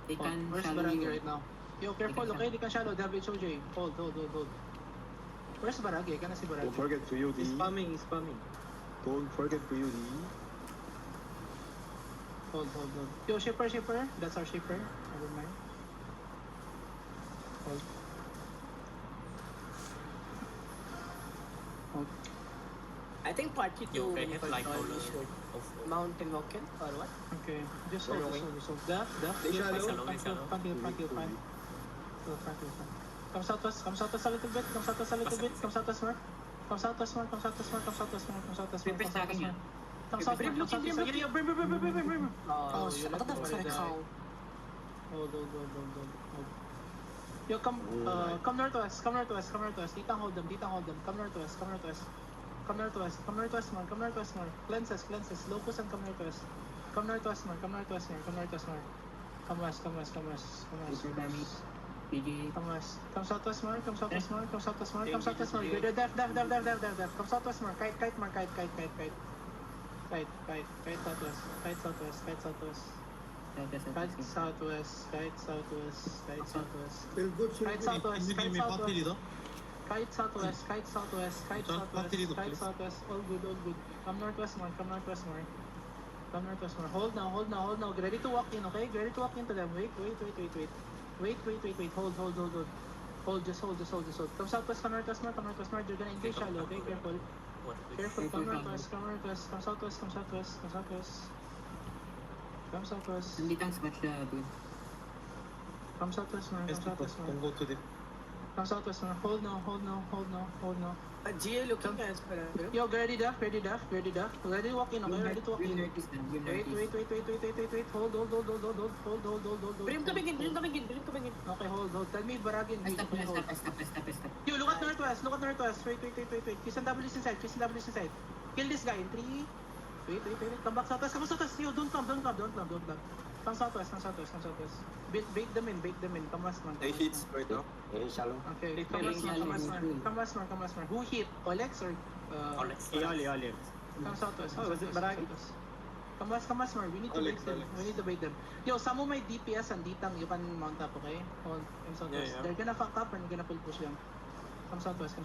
They can Where's shallow Baragi you. right now? Yo, careful, okay? They can shallow. They have HOJ. Hold. Where's Baragi? Can I see Baragi? Don't forget VOD. He's spamming. Don't forget VOD. Hold. Yo, shipper. That's our shipper. Never mind. Hold. I think party 2 Yo, when I you have like call all it should mountain walking or what? Okay. Just hold. Duff. They shallow. Front heel. Come southwest a little bit. Come southwest more. Prepare sa akin yan. Come southwest. Yo, brim. Oh, you what left the before fuck? they die. Hold. Yo, come northwest. Titang hold them. Come northwest more. Cleanses. Locus and come northwest. Come northwest more. Come west. PG. Come west. Come southwest more. You're the def. Come southwest more. Kite more. Kite southwest. Kite southwest. Feel good, Kite southwest. All good. Come northwest more. Hold now. Get ready to walk in, okay? Get ready to walk into them. Wait. Hold. Just hold. Come southwest, come northwest more. You're gonna engage shallow, okay? Careful. Come northwest. Come southwest. Nandito ang smash na dude. Come southwest more. Don't go to the... Come southwest more. Hold now. GA looking as per. Yo, get ready, Duff. Ready to walk in, okay? Ready to walk in. Wait. Wait. Hold. Brim coming in. Okay, hold. Tell me, Baragi and Stop. Yo, look at northwest. Wait. Kiss and W's inside. Kill this guy in 3. Wait. Come back southwest. Yo, don't come. Come southwest. Bait them in. Come west, man. They hits right now. Very shallow. Okay, come west, man. Who hit? Olex or? Alex. Oli. Come southwest. Oh, was it Baragi? Come west, man. We need to Alex, bait them. Alex. We need to bait them. Yo, some of my DPS and Ditang, you can mount up, okay? Hold. Come southwest. Yeah. They're gonna fuck up and we're gonna push them. Come southwest,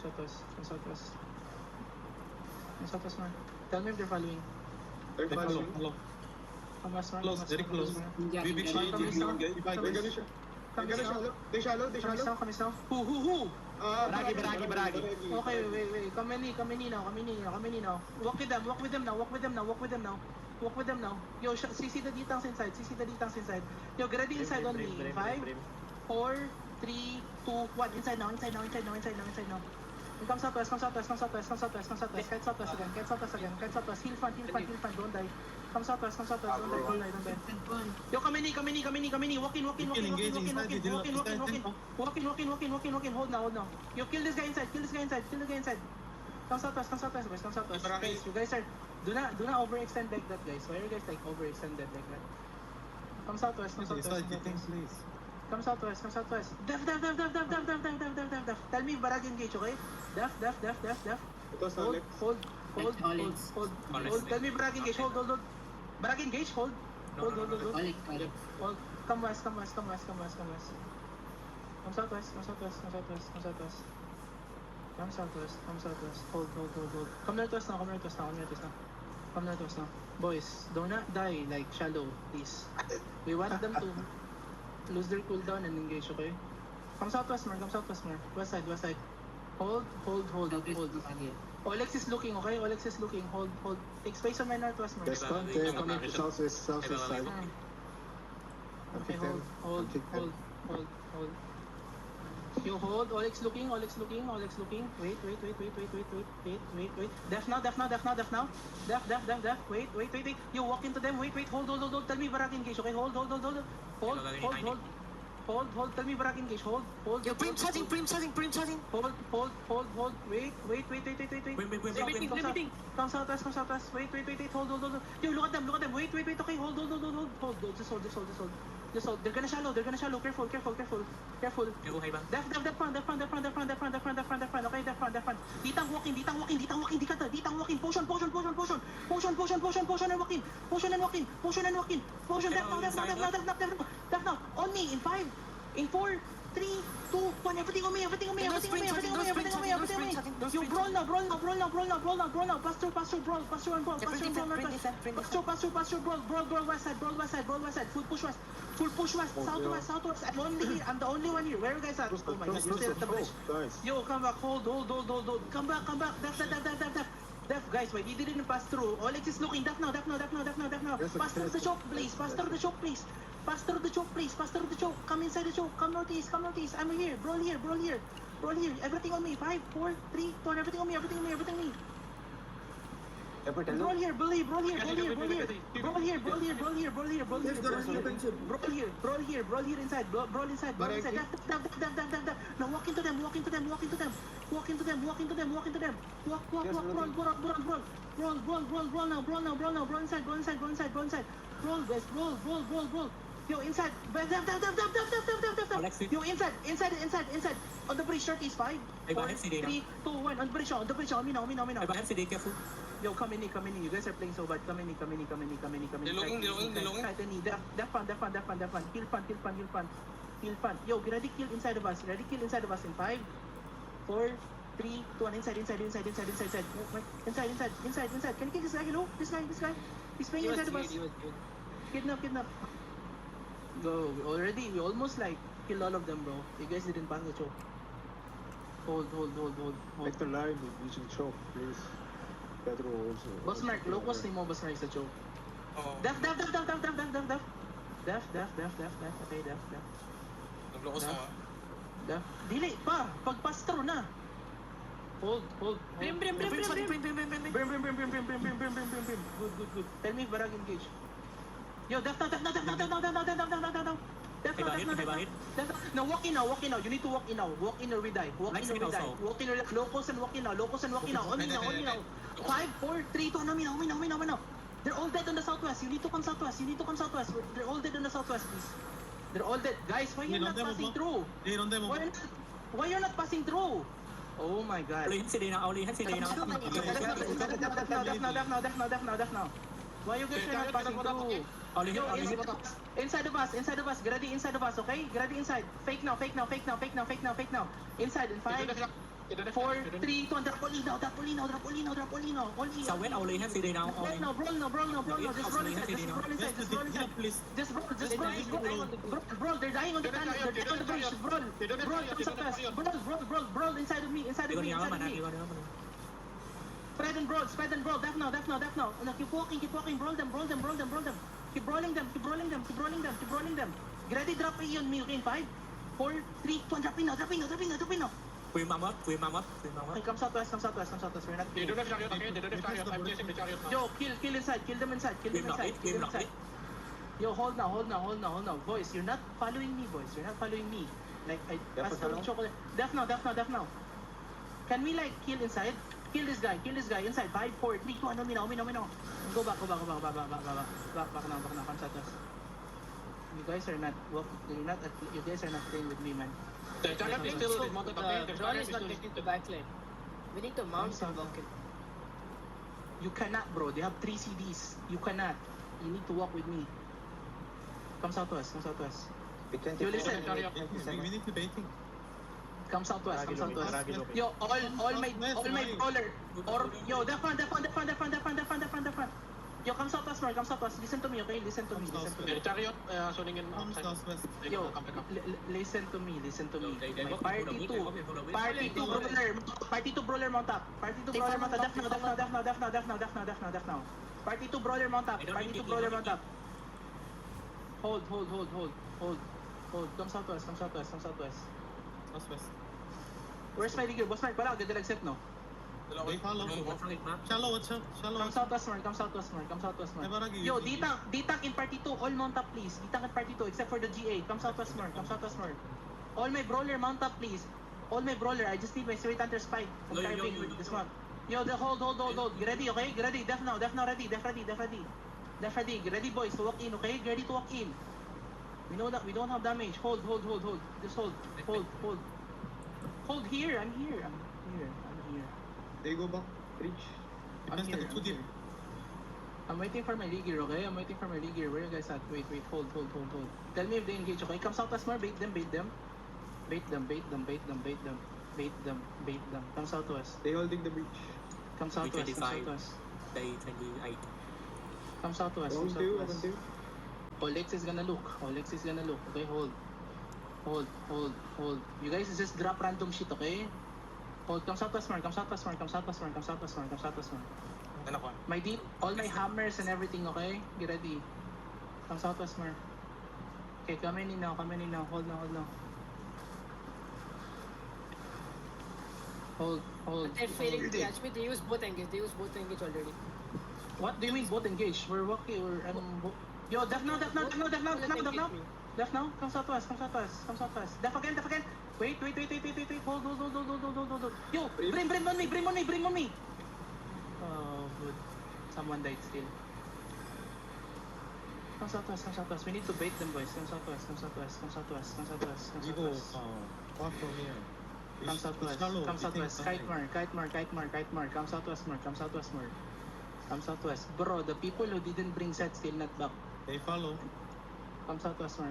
man. Tell me if they're following. They're following. Hello. Come west, man. Close, very close. Big shade, Come one guy. Come They're gonna shallow. They shallow. Come now. Who? Baragi. Okay, wait. Come in now. Walk with them now. Yo, CC the Ditangs inside. Yo, get ready inside on me. 5, 4, 3, 2, 1. Inside now. Come southwest. Kite southwest again. Heel front. Don't die. Come southwest. Don't die. Yo, come in. Walk in. Hold now. Yo, kill this guy inside. Come southwest, boys. Guys, you guys are do not overextend like that, guys. Why are you guys like overextended like that? Come southwest. Come southwest. Def. Tell me if Barag engage, okay? Def. Ito sa left. Hold. Alex. Tell me Barag engage. Hold. Barag engage. Hold. Alex. Hold. Come west. Come southwest. Come southwest. Hold. Come northwest now. Boys, do not die like shallow, please. We want them to lose their cooldown and engage, okay? Come southwest more. West side. Hold. Olex is looking, okay? Hold. Take space on my northwest more. There's one there coming to southwest side. Okay, hold. You hold. Olex looking. Wait. Def now. Wait. You walk into them. Wait. Hold. Tell me Barag engage, okay? Hold. Tell me Barag engage. Hold. Yo, Prim charging. Hold. Wait. Come southwest. Wait. Hold. Yo, look at them. Wait. Okay, hold. Just hold. They're gonna shallow. Careful. Hey, buhay bang? Def front. Okay, def front. Ditang walking. Potion and walking. Def now. On on me. In 5, in 4, 3, 2, 1. Everything on me. Everything on me. Everything on me. Everything on me. Everything on me. Everything on me. Yo, brawl now. Brawl now. Brawl now. Brawl now. Brawl now. Brawl now. Pass through. Pass through. Brawl. Pass through and brawl. Pass through and brawl. Pass through. Pass through. Pass through. Brawl. Brawl. Brawl. West side. Brawl. West side. Brawl. West side. Full push west. Full push west. Southwest. Southwest. I'm only here. I'm the only one here. Where you guys at? Oh my God. You're still at the bridge. Nice. Yo, come back. Hold. Come back. Def, guys, wait, he didn't pass through. Olex is looking. Def now. Pass through the choke, please. Pass through the choke, please. Pass through the choke, please. Pass through the choke. Come inside the choke. Come northeast. I'm here. Brawl here. Everything on me. 5, 4, 3, 2, 1. Everything on me. Brawl here. Brawl here. Brawl here inside. Brawl inside. Def. Now walk into them. Walk. Brawl now. Brawl inside. Brawl. Yo, inside. Def. Yo, inside. On the bridge, short is 5, 4, 3, 2, 1. On the bridge. On me now. I have CD, careful. Yo, come in. You guys are playing so bad. Come in. Nilungin. Tight and knee. Def fun. Kill fun. Yo, ready kill inside of us. In 5, 4, 3, 2, 1. Inside. Inside. Can you kill this guy? Hello? This guy. He's playing inside of us. Kidnap. Go. Already, we almost like killed all of them, bro. You guys didn't pass the choke. Hold. Take the line with reaching choke, please. Pedro also. Boss Mark, locos ni mo, Boss Mark sa choke. Oo. Def. Okay, Def. Naglokos na. Def. Dili pa. Pag-pass through na. Hold. Brim. Brim. Good. Tell me if Barag engage. Yo, Def now. Def. Now walk in now. You need to walk in now. Walk in or we die. Walk in or locos and walk in now. On me now. 5, 4, 3, 2, on me now. They're all dead on the southwest. You need to come southwest. They're all dead on the southwest, please. They're all dead. Guys, why you're not passing through? Why you're not passing through? Oh my God. Only CD now. Def now. Why you guys are not passing through? Yo, inside of us. Grady inside of us, okay? Grady inside. Fake now. Inside in 5, 4, 3, 2, 1. Drapolino. Only. So when only have CD now. Brawl now. Just roll inside. Just brawl. They're dying on the tunnel. They're dying on the bridge. Brawl. Come southwest. Brawl inside of me. Spread and brawl. Def now. No, keep walking. Brawl them. Keep brawling them. Grady, drop A on me, okay? In 5, 4, 3, 2, 1. Drop in now. Queen mom up. Okay, come southwest. We're not They killing. don't have chariot, okay? They don't have chariot. I'm chasing the chariot now. Yo, kill inside. Kill them inside. Yo, hold now. Boys, you're not following me, Like, I passed through chocolate. Def now. Can we, like, kill inside? Kill this guy inside. 5, 4, 3, 2, 1. On me now. Go back now. Come southwest. You guys are not playing with me, man. The chariot is still mounted, okay? The Brawl chariot is is not still... getting to backline. We need to mount some Vulcan. You cannot, bro. They have 3 CDs. You cannot. You need to walk with me. Come southwest. Yo, listen. We need to baiting. Come southwest. Yo, all my brawler. Or yo, defend. Yo, come southwest, Mark. Listen to me, okay? Listen to me. The chariot, zoning in outside. Southwest. Yo, listen to me. My party 2 brawler mount up. Def now. Party 2 brawler mount up. Hold. Come southwest. Southwest. Where's my digger? Boss Mark, wala. Gadalag set, no? They follow. Shallow. Come southwest, Mark. Yo, Ditang in party 2, all mount up, please. Ditang in party 2, except for the GA. Come southwest, Mark. All my brawler mount up, please. I just need my straight hunter spike from carving with this one. Yo, hold. Ready, okay? Ready. Def now, ready. Def ready. Ready, boys, to walk in, okay? Ready to walk in. We know that we don't have damage. Hold. Just hold. Hold here. I'm here. They go back. Reach. I'm Depends here. like too deep. I'm waiting for my league gear, okay? I'm waiting for my league gear. Where you guys at? Wait, hold. Tell me if they engage, okay? Come southwest more, bait them. Bait them. Come southwest. They holding the breach. Come southwest. Day 28. Come southwest. One, two. Olex is gonna look. Okay, hold. You guys just drop random shit, okay? Hold. Come southwest more. Ano ko? All my hammers and everything, okay? Get ready. Come southwest more. Okay, come in now. Hold now. Hold. They're failing to catch me. They use both engage already. What do you mean both engaged? We're walking, Yo, Def now. Def now. Come southwest. Def again. Wait. Hold. Yo, bring on me. Oh, good. Someone died still. Come southwest. We need to bait them, boys. Come southwest. Eagle, far from here. Come southwest. Kite more. Come southwest more. Bro, the people who didn't bring sets still not back. They follow. Come southwest more.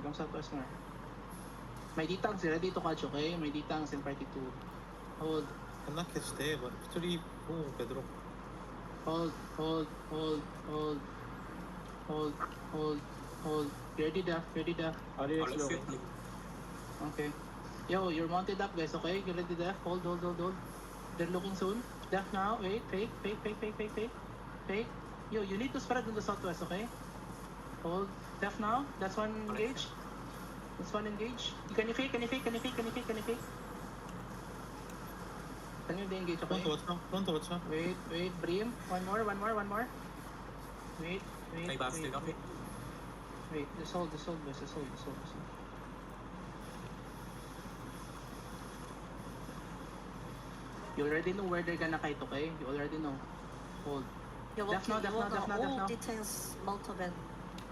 My D-tanks ready to catch, okay? My D-tanks in party 2. Hold. Cannot catch there, but 3, 4, Pedro. Hold. Ready, Def. RDX low. Okay. Yo, you're mounted up, guys, okay? Get ready, Def. Hold. They're looking soon. Def now. Wait. Fake. Yo, you need to spread in the southwest, okay? Hold. Def now. That's one engage. Can you fake? Can you engage, okay? Front watch. Wait. Brim. One more. Wait. May bastard ako. Wait, just hold, boys. You already know where they're gonna kite, okay? You already know. Hold. Def now. Details multiple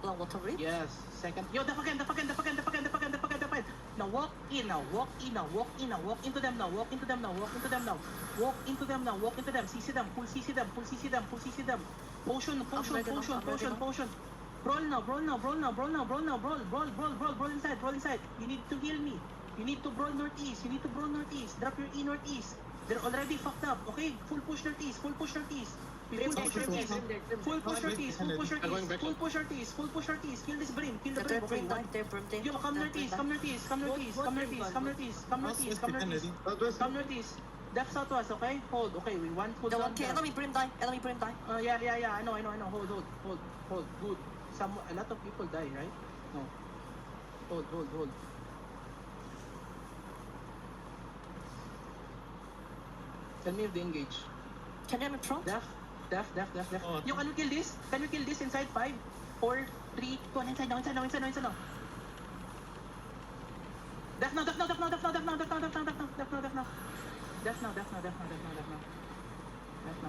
long water reach. Yes. Second. Yo, def again. Now walk into them now. Walk into them. CC them. Full CC them. Potion. Brawl inside. You need to heal me. You need to brawl northeast. Drop your E northeast. They're already fucked up. Okay, full push northeast. Full push northeast. Kill this Brim. Kill the Brim. Okay, yo, come northeast. Def southwest, okay? Hold, okay, we want full down. Enemy Brim die. Yeah, I know. Hold. Good. A lot of people die, right? No. Hold. Tell me if they engage. Can you front? Def. Oh, Yo, can you kill this inside 5, 4, 3, 2, inside now. Def now.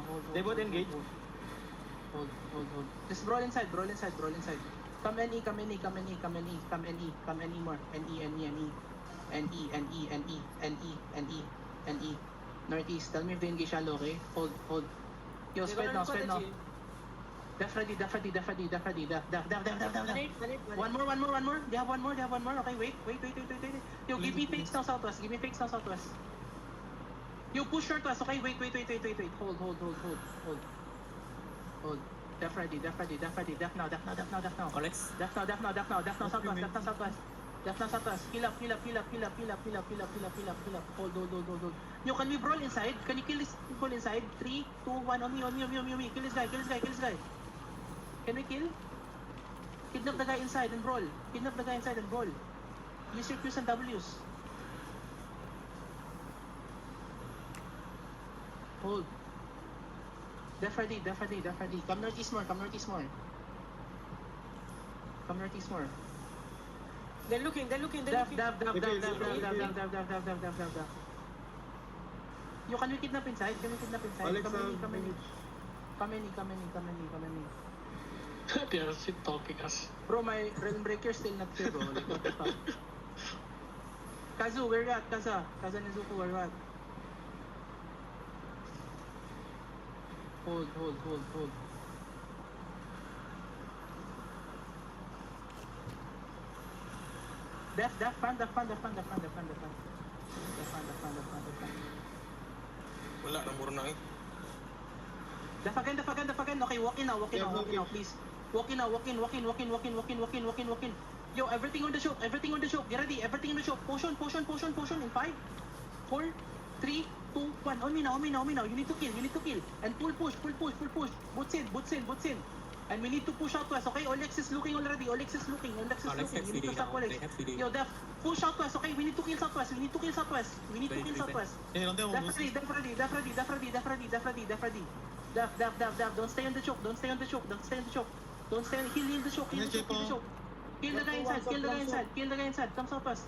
Hold. They both engage. Hold. Just brawl inside. Come NE more. NE. Northeast. Tell me if they engage shallow, okay? Hold. Yo, spread now. Def ready. Def. One more. They have one more. Okay, wait. Yo, give me fakes now southwest. Yo, push northwest. Okay, wait. Hold. Def ready. Def now. Alex. Def now southwest. Heal up. Hold. Yo, can we brawl inside? Can you kill this people inside? 3, 2, 1, on me. Kill this guy. Can we kill? Kidnap the guy inside and brawl. Use your Qs and Ws. Hold. Def ready. Come northeast more. They're looking. Def. Yo, can we kidnap inside? Alex, Come in. They are shit talking us. Bro, my realm breaker still not here, bro. Like, what the fuck? Kazu, where you at? Kaza Nezuko, where you at? Hold. Def, fan. Wala, namuro na eh. Def again. Okay, walk in now, please. Walk in. Yo, everything on the choke. Get ready, everything on the choke. Potion in 5, 4, 3, 2, 1. On me now. You need to kill. And push. Boots in. And we need to push out west, okay? Olex is looking already. You need to stop Olex. Yo, Def, push out west, okay? We need to kill southwest. Hey, don't Def ready. Def. Don't stay on the choke. Heal the choke. Kill the guy inside. Come southwest.